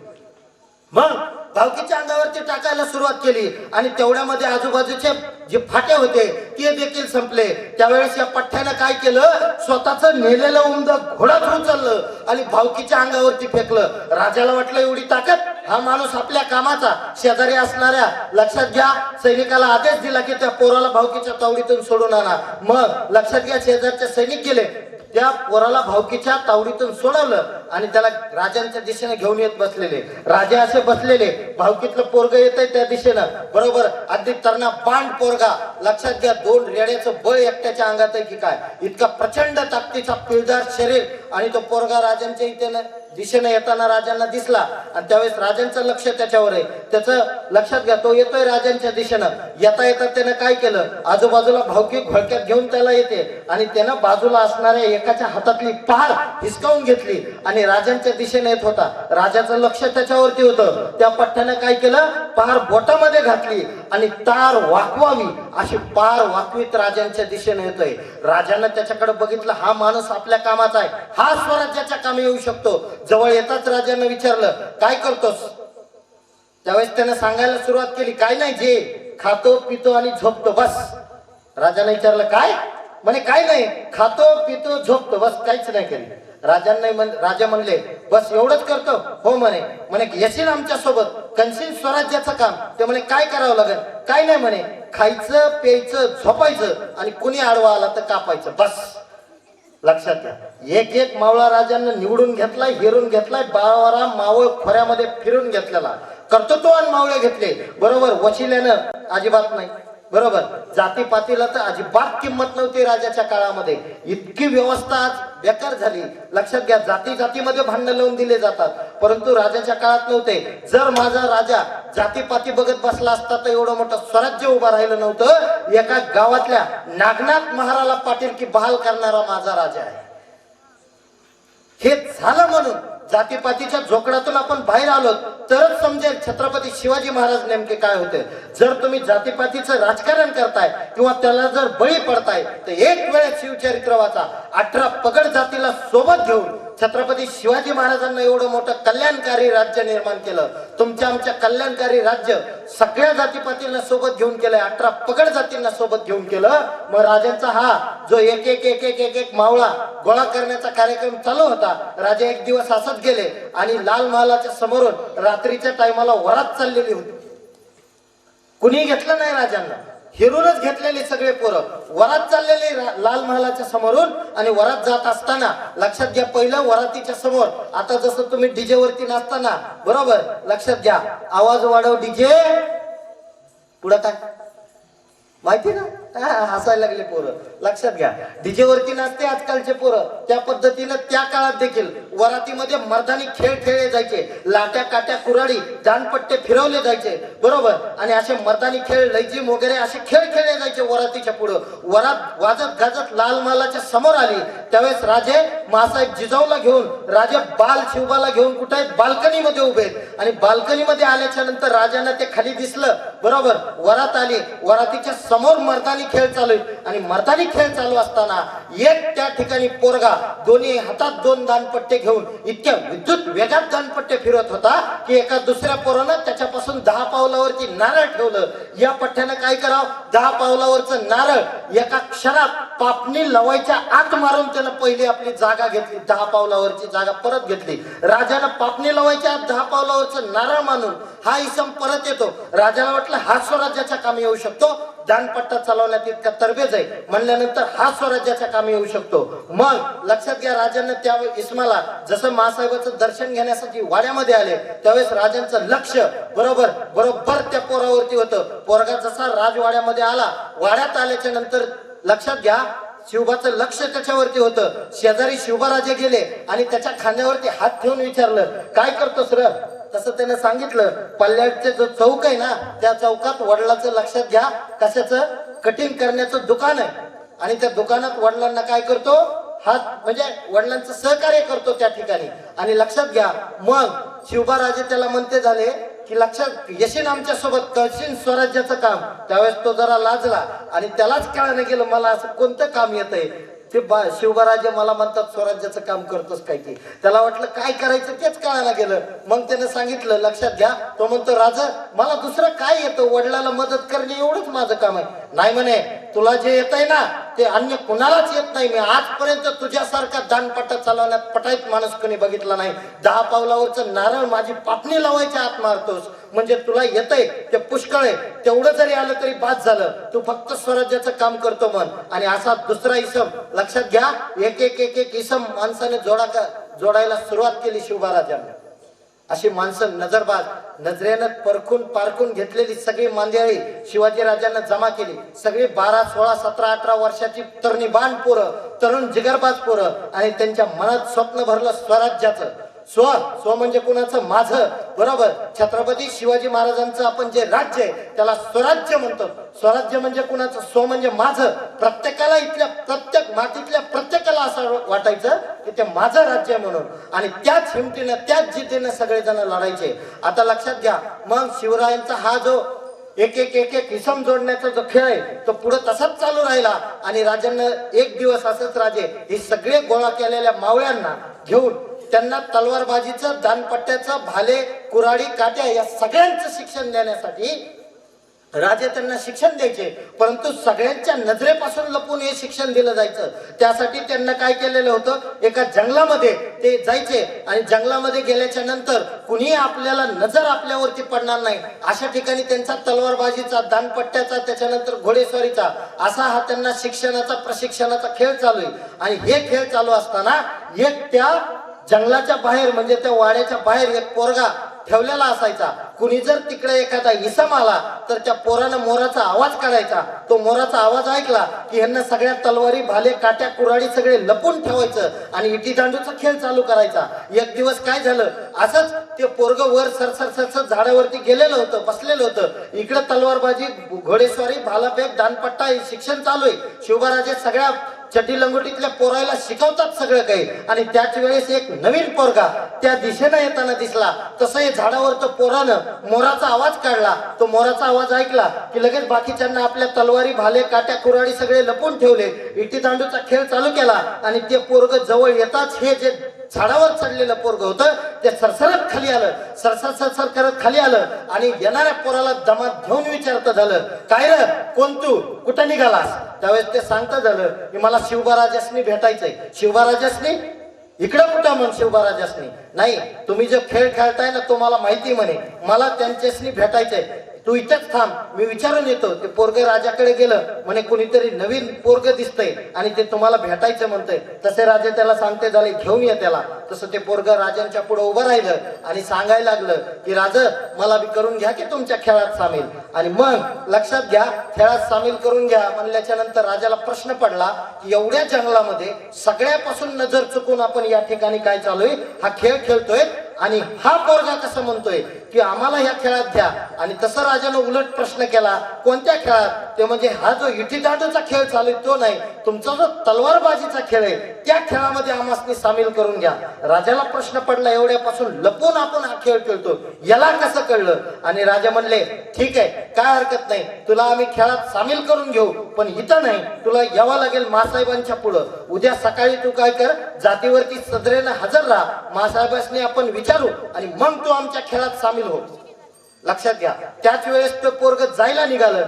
मग भावकीच्या अंगावरती टाकायला सुरुवात केली आणि तेवढ्यामध्ये आजूबाजूचे जे फाटे होते ते देखील संपले. त्यावेळेस या पठ्ठ्यानं काय केलं, स्वतःच नेलेलं उंद घोडाच उचललं आणि भावकीच्या अंगावरती फेकलं. राजाला वाटलं एवढी ताकद, हा माणूस आपल्या कामाचा. शेजारी असणाऱ्या, लक्षात घ्या, सैनिकाला आदेश दिला की त्या पोराला भावकीच्या तावडीतून सोडून आणा. मग लक्षात घ्या, शेजारचे सैनिक गेले, त्या पोराला भावकीच्या तावडीतून सोडवलं आणि त्याला राजांच्या दिशेने घेऊन येत बसलेले. राजा असे बसलेले, भावकीतलं पोरग येत आहे त्या दिशेनं, बरोबर. अगदी तरणा बांड पोरगा, लक्षात घ्या, 2 रेड्याचं बळ एकट्याच्या अंगात आहे की काय, इतका प्रचंड ताकदीचा पिळदार शरीर. आणि तो पोरगा राजांच्या इथे दिशेने येताना राजांना दिसला आणि त्यावेळेस राजांचं लक्ष त्याच्यावर आहे. त्याचं लक्षात घ्या, तो येतोय राजांच्या दिशेनं. येता येता त्यानं काय केलं, आजूबाजूला भावकी घोळक्यात घेऊन त्याला येते आणि त्यानं बाजूला असणाऱ्या एकाच्या हातातली पहार हिसकावून घेतली आणि राजांच्या दिशेने येत होता. राजाचं लक्ष त्याच्यावरती होतं. त्या पठ्ठ्यानं काय केलं, पहार बोटामध्ये घातली आणि तार वाकवावी अशी पहार वाकवीत राजांच्या दिशेने येतोय. राजानं त्याच्याकडे बघितलं, हा माणूस आपल्या कामाचा आहे, हा स्वराज्याच्या कामी येऊ शकतो. जवळ येताच राजानं विचारलं, काय करतोस? त्यावेळेस त्यानं सांगायला सुरुवात केली, काय नाही, जे खातो पितो आणि झोपतो बस. राजाने विचारलं, काय? म्हणे काय नाही, खातो पितो झोपतो बस, काहीच नाही करी. राजा म्हणले, बस एवढंच करतो? हो म्हणे. म्हणे येशील आमच्या सोबत, कनशील स्वराज्याचं काम? ते म्हणे काय करावं लागेल? काय नाही म्हणे, खायचं प्यायचं झोपायचं आणि कुणी आडवा आला तर कापायचं बस. लक्षात घ्या, एक मावळा राजांना निवडून घेतलाय, हिरून घेतलाय, 12 मावळ खोऱ्यामध्ये फिरून घेतलेला, कर्तृत्ववान मावळे घेतले, बरोबर, वशिल्यानं अजिबात नाही, बरोबर. जातीपातीला तर अजिबात किंमत नव्हती राजाच्या काळामध्ये. इतकी व्यवस्था आज बेकार झाली. लक्षात घ्या, जाती जातीमध्ये भांडणं लावून दिले जातात, परंतु राजाच्या काळात नव्हते. जर माझा राजा जातीपाती बघत बसला असता तर एवढं मोठं स्वराज्य उभं राहिलं नव्हतं. एका गावातल्या नागनाथ महाराला पाटील की बहाल करणारा माझा राजा आहे. हे झालं म्हणून जातीपातीच्या झोकडातून आपण बाहेर आलो तरच समजेल छत्रपती शिवाजी महाराज नेमके काय होते. जर तुम्ही जातीपातीचं राजकारण करताय किंवा त्याला जर बळी पडताय तर एक वेळेस शिवचरित्र वाचा. 18 पगड जातीला सोबत घेऊन छत्रपती शिवाजी महाराजांना एवढं मोठं कल्याणकारी राज्य निर्माण केलं. तुमच्या आमच्या कल्याणकारी राज्य सगळ्या जातीपातींना सोबत घेऊन केलंय, 18 पगड जातींना सोबत घेऊन केलं. मग राजांचा हा जो एक एक एक एक एक एक मावळा गोळा करण्याचा कार्यक्रम चालू होता. राजा एक दिवस असंच गेले आणि लाल महालाच्या समोरून रात्रीच्या टायमाला वरात चाललेली होती. कुणी घेतलं नाही राजांना, हिरूनच घेतलेली सगळे पोरं वरात चाललेली लाल महालाच्या समोरून. आणि वरात जात असताना लक्षात घ्या, पहिलं वरातीच्या समोर आता जसं तुम्ही डीजे वरती नाचताना बरोबर, लक्षात घ्या, आवाज वाढव डीजे, पुढं काय माहिती ना, हसायला लागले पोरं. लक्षात घ्या, डीजे वरती नाचते आजकालचे पोरं. त्या पद्धतीनं त्या काळात देखील वरातीमध्ये मर्दानी खेळ खेळले जायचे. लाट्या काट्या कुऱ्हाडी दानपट्टे फिरवले जायचे बरोबर. आणि असे मर्दानी खेळ, लैजिम वगैरे असे खेळ खेळले जायचे वरातीच्या पुढं. वरात वाजत गाजत लाल महालाच्या समोर आली त्यावेळेस राजे मासाहेब जिजाऊला घेऊन, राजे बाल शिवबाला घेऊन कुठे आहेत, बाल्कनीमध्ये उभे आहेत. आणि बाल्कनीमध्ये आल्याच्या नंतर राजांना ते खाली दिसलं बरोबर. वरात आली, वरातीच्या समोर मर्दानी खेळ चालू आहे. आणि मर्दानी खेळ चालू असताना एक त्या ठिकाणी पोरगा दोन्ही हातात 2 दानपट्टे घेऊन इतक्या विद्युत वेगात दानपट्टे फिरत होता की एका दुसऱ्या पोरानं त्याच्यापासून 10 पावलावरती नारळ ठेवलं. या पठ्ठ्यानं काय करावं, 10 पावलावरचं नारळ एका क्षणात पापणी लवायच्या आत मारून त्यानं पहिली आपली जागा घेतली. 10 पावलावरची जागा परत घेतली. राजानं पापणी लवायच्या आत 10 पावलावरचं नारळ मानून हा इसम परत येतो. राजाला वाटलं हा स्वराज्याच्या कामी येऊ शकतो, दानपट्टा चालवण्यात इतका तरबेज आहे म्हणल्यानंतर हा स्वराज्याच्या कामी येऊ शकतो. मग लक्षात घ्या, राजांना त्या इसमाला जसं मासाहेबाचं दर्शन घेण्यासाठी वाड्यामध्ये आले त्यावेळेस राजांचं लक्ष बरोबर त्या पोरावरती होतं. पोरगा जसा राजवाड्यामध्ये आला, वाड्यात आल्याच्या नंतर लक्षात घ्या, शिवबाचं लक्ष त्याच्यावरती होतं. शेजारी शिवबाराजे गेले आणि त्याच्या खांद्यावरती हात ठेवून विचारलं, काय करतोस र? तसं त्याने सांगितलं, पल्ल्याचे जो चौक आहे ना त्या चौकात वडिलाचं, लक्षात घ्या, कशाचं, कटिंग करण्याचं दुकान आहे. आणि त्या दुकानात वडिलांना काय करतो, हात म्हणजे वडिलांचं सहकार्य करतो त्या ठिकाणी. आणि लक्षात घ्या, मग शिवबाराजे त्याला म्हणते झाले की लक्षात येशील आमच्या सोबत, करशील स्वराज्याचं काम. त्यावेळेस तो जरा लाजला आणि त्यालाच कळायला गेलं मला असं कोणतं काम येतंय. ते शिवबाराजे मला म्हणतात स्वराज्याचं काम करतोस काय की. त्याला वाटलं काय करायचं तेच कळायला गेलं. मग त्याने सांगितलं, लक्षात घ्या, तो म्हणतो राजा मला दुसरं काय येतं, वडिलाला मदत करणे एवढंच माझं काम आहे. नाही म्हणे, तुला जे येत आहे ना ते अन्य कुणालाच येत नाही. मी आजपर्यंत तुझ्यासारखा दानपट्टा चालवण्यात पटाईत माणूस कोणी बघितला नाही. 10 पावलावरचं नारळ माझी पापणी लावायच्या आत मारतोस म्हणजे तुला येतंय ते पुष्कळ आहे. तेवढं जरी आलं तरी बाद झालं, तू फक्त स्वराज्याचं काम करतो म्हण. आणि असा दुसरा इसम, लक्षात घ्या, एक एक एक एक इसम माणसाने जोडायला सुरुवात केली शिवबाराजांना. अशी माणसं नजरबाज, नजरेनं परखून पारखून घेतलेली सगळी मांदियाळी शिवाजी राजांना जमा केली. सगळी 12, 16, 17, 18 वर्षाची तरुणीबाण पोरं, तरुण जिगरबाज पोरं. आणि त्यांच्या मनात स्वप्न भरलं स्वराज्याचं. स्व म्हणजे कुणाचं, माझं बरोबर. छत्रपती शिवाजी महाराजांचं आपण जे राज्य आहे त्याला स्वराज्य म्हणतो. स्वराज्य म्हणजे कुणाचं, स्व म्हणजे माझं. प्रत्येकाला, इथल्या प्रत्येक मातीतल्या प्रत्येकाला असं वाटायचं की ते माझं राज्य म्हणून. आणि त्याच हिमतीनं त्याच जिद्दीनं सगळेजण लढायचे. आता लक्षात घ्या, मग शिवरायांचा हा जो एक एक एक एक इसम जोडण्याचा जो खेळ आहे तो पुढे तसाच चालू राहिला. आणि राजांना एक दिवस असंच राजे हे सगळे गोळा केलेल्या मावळ्यांना घेऊन त्यांना तलवारबाजीचं, दानपट्ट्याचं, भाले, कुऱ्हाडी, काट्या या सगळ्यांचं शिक्षण देण्यासाठी राजे त्यांना शिक्षण द्यायचे. परंतु सगळ्यांच्या नजरेपासून लपून हे शिक्षण दिलं जायचं. त्यासाठी त्यांना काय केलेलं होतं, एका जंगलामध्ये ते जायचे आणि जंगलामध्ये गेल्याच्या नंतर कुणी आपल्याला नजर आपल्यावरती पडणार नाही अशा ठिकाणी त्यांचा तलवारबाजीचा, दानपट्ट्याचा, त्याच्यानंतर घोडेस्वारीचा असा हा त्यांना शिक्षणाचा, प्रशिक्षणाचा खेळ चालू आहे. आणि हे खेळ चालू असताना एक त्या जंगलाच्या बाहेर म्हणजे त्या वाड्याच्या बाहेर एक पोरगा ठेवलेला असायचा. कुणी जर तिकडे एखादा इसम आला तर त्या पोरानं मोराचा आवाज काढायचा. तो मोराचा आवाज ऐकला की ह्यांना सगळ्या तलवारी भाले काट्या कुऱ्हाडी सगळे लपून ठेवायचं आणि इटी दांडूचा खेळ चालू करायचा. एक दिवस काय झालं, असंच ते पोरग वर सरसर सरसर झाडावरती गेलेलं होतं, बसलेलं होतं. इकडे तलवारबाजी, घोडेस्वारी, भालाफेक, दानपट्टा हे शिक्षण चालू आहे. शिवबाराजे सगळ्या चटी लंगोटीतल्या पोरायला शिकवतात सगळं काही. आणि त्याच वेळेस एक नवीन पोरगा त्या दिशेनं येताना दिसला. तसं हे झाडावर तो पोरानं मोराचा आवाज काढला. तो मोराचा आवाज ऐकला की लगेच बाकीच्यांना आपल्या तलवारी, भाले, काट्या, कुऱ्हाडी सगळे लपून ठेवले. इटी दांडूचा खेळ चालू केला आणि ते पोरग जवळ येताच हे जे झाडावर चढलेलं पोरग होतं ते सरसरत खाली आलं. सरसर सरसर करत खाली आलं आणि येणाऱ्या पोराला दमात घेऊन विचारतं झालं, काय रे, कोण तू, कुठं निघालास? त्यावेळेस ते सांगतं झालं की मला शिवबाराजासनी भेटायचंय. शिवबाराजासनी? इकडं कुठं म्हण शिवबाराजासनी? नाही, तुम्ही जो खेळ खेळताय ना तो मला माहिती म्हणे, मला त्यांच्यासनी भेटायचंय. तू इथंच थांब, मी विचारून येतो. ते पोरग राजाकडे गेलं. म्हणे कुणीतरी नवीन पोरग दिसतंय आणि ते तुम्हाला भेटायचं म्हणतंय. तसे राजे त्याला सांगते झाले, घेऊन ये त्याला. तसं ते पोरग राजांच्या पुढे उभं राहिलं आणि सांगायला लागलं की राज, मला बी करून घ्या की तुमच्या खेळात सामील. आणि मग लक्षात घ्या, खेळात सामील करून घ्या म्हणल्याच्या नंतर राजाला प्रश्न पडला की एवढ्या जंगलामध्ये सगळ्यापासून नजर चुकून आपण या ठिकाणी काय चालूय, हा खेळ खेळतोय आणि हा पोरगा कसं म्हणतोय की आम्हाला ह्या खेळात घ्या. आणि तसं राजानं उलट प्रश्न केला, कोणत्या खेळात? ते म्हणजे हा जो इटी दांडूचा खेळ चालू आहे तो नाही, तुमचा जो तलवारबाजीचा खेळ आहे त्या खेळामध्ये आम्हाला सामील करून घ्या. राजाला प्रश्न पडला, एवढ्यापासून लपून आपण हा खेळ खेळतो, याला कसं कळलं? आणि राजा म्हणले, ठीक आहे, काय हरकत नाही, तुला आम्ही खेळात सामील करून घेऊ, पण इथं नाही, तुला यावं लागेल मासाहेबांच्या पुढं. उद्या सकाळी तू काय कर, जातीवरती सदरेनं हजर राहा, मासाहेबांनी आपण विचारू आणि मग तू आमच्या खेळात सामील हो. लक्षात घ्या, त्याच वेळेस ते पोरग जायला निघालं.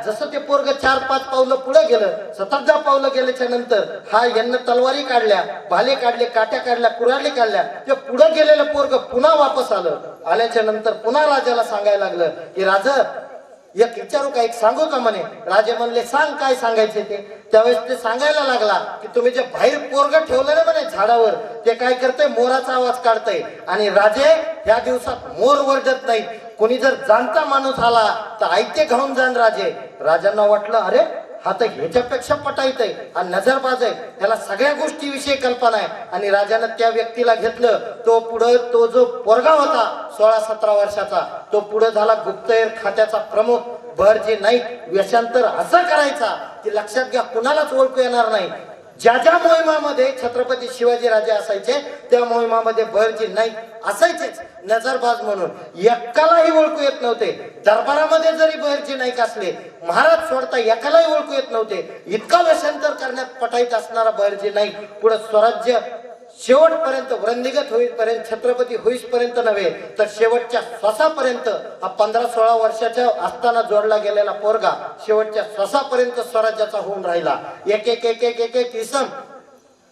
जसं ते पोरग 4-5 पावलं पुढे गेलं, 7-10 पावलं गेल्याच्या नंतर हा यांना तलवारी काढल्या, भाले काढले, काट्या काढल्या, कुऱ्हाडी काढल्या. ते पुढे गेलेलं पोरग पुन्हा वापस आलं. आल्याच्या नंतर पुन्हा राजाला सांगायला लागलं की राज, एक विचारू का, एक सांगू का? म्हणे. राजे म्हणले, सांग, काय सांगायचे ते. त्यावेळेस ते सांगायला लागला की तुम्ही जे बाहेर पोरग ठेवलं ना म्हणे झाडावर, ते काय करतंय, मोराचा आवाज काढतंय. आणि राजे, ह्या दिवसात मोर वरडत नाहीत. कोणी जर जाणता माणूस आला तर ऐकते घाऊन जाण राजे. राजांना वाटलं, अरे हा तर ह्याच्यापेक्षा पटायत आहे, हा नजरबाज आहे, त्याला सगळ्या गोष्टीविषयी कल्पना आहे. आणि राजानं त्या व्यक्तीला घेतलं. तो पुढं, तो जो पोरगा होता 16-17 वर्षाचा, तो पुढे झाला गुप्तहेर खात्याचा प्रमुख. बहरजी नाईक व्यशांतर असं करायचा की लक्षात घ्या, कुणालाच ओळखू येणार नाही. ज्या ज्या मोहिमामध्ये छत्रपती शिवाजी राजे असायचे त्या मोहिमामध्ये बहरजी नाईक असायचेच नजरबाज म्हणून. एकालाही ओळखू येत नव्हते. दरबारामध्ये जरी बहरजी नाईक असले, महाराज सोडता एकालाही ओळखू येत नव्हते. इतका व्यशांतर करण्यात पटाईत असणारा बहरजी नाईक पुढे स्वराज्य शेवटपर्यंत, वृंदिगत होईपर्यंत, छत्रपती होईपर्यंत नव्हे तर शेवटच्या श्वासापर्यंत हा 15-16 वर्षाच्या असताना जोडला गेलेला पोरगा शेवटच्या श्वासापर्यंत स्वराज्याचा होऊन राहिला. एक एक एक एक एक एक इसम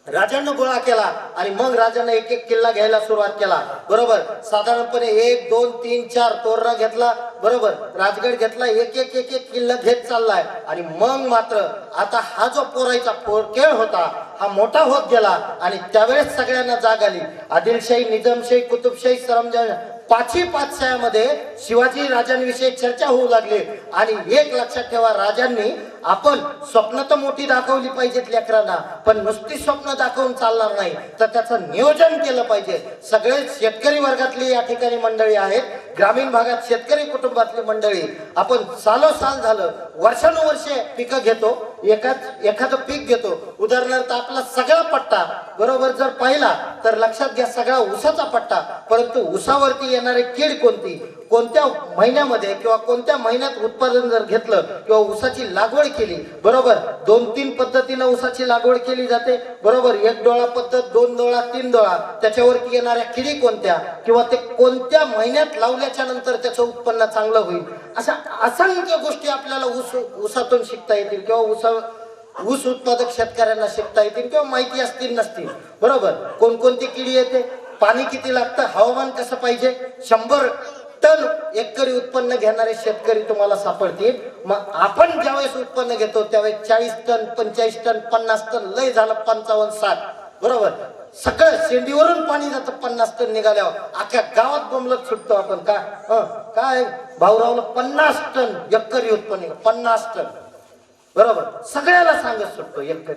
राजांना गोळा केला आणि मग राजांना एक एक किल्ला घ्यायला सुरुवात केला. बरोबर, साधारणपणे 1, 2, 3, 4 तोरणा घेतला. बरोबर, राजगड घेतला. एक एक एक एक किल्ला घेत चाललाय. आणि मग मात्र आता हा जो पोरायचा खेळ होता हा मोठा होत गेला. आणि त्यावेळेस सगळ्यांना जाग आली. आदिलशाही, निजामशाही, कुतुबशाही, सरंजाम, 5ही पातशाह्यामध्ये शिवाजी राजांविषयी चर्चा होऊ लागली. आणि एक लक्षात ठेवा, राजांनी आपण स्वप्न तर मोठी दाखवली पाहिजेत लेकरांना, पण नुसती स्वप्न दाखवून चालणार नाही, तर त्याचं नियोजन केलं पाहिजे. सगळे शेतकरी वर्गातली या ठिकाणी मंडळी आहेत, ग्रामीण भागात शेतकरी कुटुंबातली मंडळी. आपण सालोसाल झालं, वर्षानुवर्षे पिकं घेतो, एखादं पीक घेतो. उदाहरणार्थ आपला सगळा पट्टा बरोबर जर पाहिला तर लक्षात घ्या, सगळा ऊसाचा पट्टा. परंतु ऊसावरती येणारी कीड कोणती, कोणत्या महिन्यामध्ये किंवा कोणत्या महिन्यात उत्पादन जर घेतलं किंवा ऊसाची लागवड केली, बरोबर 2-3 पद्धतीनं ऊसाची लागवड केली जाते. बरोबर, 1 डोळा पद्धत, 2 डोळा, 3 डोळा. त्याच्यावरती येणाऱ्या किडी कोणत्या किंवा ते कोणत्या महिन्यात लावल्याच्या नंतर त्याचं उत्पन्न चांगलं होईल, अशा असंख्य गोष्टी आपल्याला ऊसातून शिकता येतील किंवा ऊस उत्पादक शेतकऱ्यांना शिकता येतील किंवा माहिती असतील नसतील. बरोबर, कोणकोणती किडी येते, पाणी किती लागतं, हवामान कसं पाहिजे. 100 टन एकरी उत्पन्न घेणारे शेतकरी तुम्हाला सापडतील. मग आपण ज्यावेळेस उत्पन्न घेतो त्यावेळेस 40 टन, 45 टन, 50 टन, लय झालं 55-60. बरोबर. सगळं शेंडीवरून पाणी जातं 50 टन निघाल्यावर अख्ख्या गावात बोंबलत सुटतो आपण. काय भाऊरावला 50 टन एकरी उत्पन्न 50 टन बरोबर. सगळ्याला सांगत सुटतो एकरी.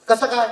कसं काय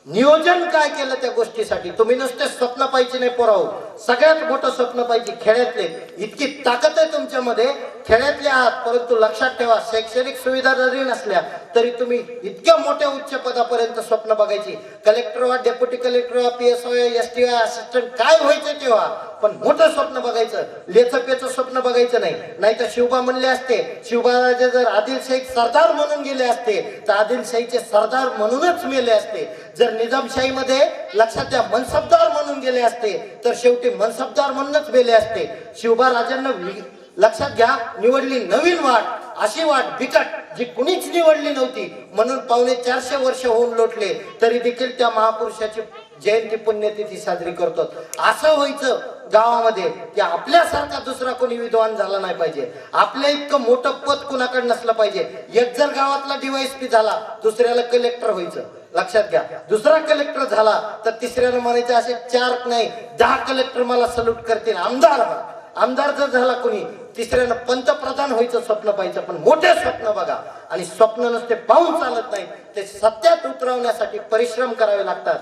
नियोजन काय केलं त्या गोष्टीसाठी. तुम्ही नुसते स्वप्न पाहिजे नाही पोराव, सगळ्यात मोठं स्वप्न पाहिजे खेड्यातले. इतकी ताकद आहे तुमच्यामध्ये, खेड्यातले आहात, परंतु लक्षात ठेवा शैक्षणिक सुविधा जरी नसल्या तरी तुम्ही इतक्या मोठ्या उच्च पदापर्यंत स्वप्न बघायची. कलेक्टर व्हा, डेप्युटी कलेक्टर व्हा, PS व्हा, ST व्हा, असिस्टंट काय व्हायचं तेव्हा, पण मोठं स्वप्न बघायचं. लेचपेचं स्वप्न बघायचं नाही. नाही तर शिवबा म्हणले असते, शिवबाराजे जर आदिलशाही सरदार म्हणून गेले असते तर आदिलशाहीचे सरदार म्हणूनच मेले असते. जर निजामशाहीमध्ये लक्षात द्या मनसबदार म्हणून गेले असते तर शेवटी मनसबदार म्हणूनच मेले असते. शिवबा राजांना लक्षात घ्या निवडली नवीन वाट, अशी वाट बिकट जी कुणीच निवडली नव्हती. म्हणून 450 वर्ष होऊन लोटले तरी देखील त्या महापुरुषाची जयंती पुण्यतिथी साजरी करतो. असं व्हायचं गावामध्ये की आपल्यासारखा दुसरा कोणी विद्वान झाला नाही पाहिजे, आपल्या इतकं मोठं पद कुणाकडे नसलं पाहिजे. एक जर गावातला DYSP झाला दुसऱ्याला कलेक्टर व्हायचं. लक्षात घ्या, दुसरा कलेक्टर झाला तर तिसऱ्याला म्हणायचं असे 4 नाही 10 कलेक्टर मला सल्यूट करतील. आमदार जर झाला कोणी तिसऱ्यानं पंतप्रधान व्हायचं स्वप्न पाहिजे. पण मोठे स्वप्न बघा आणि स्वप्न नुसते पाहून चालत नाही, ते सत्यात उतरवण्यासाठी परिश्रम करावे लागतात.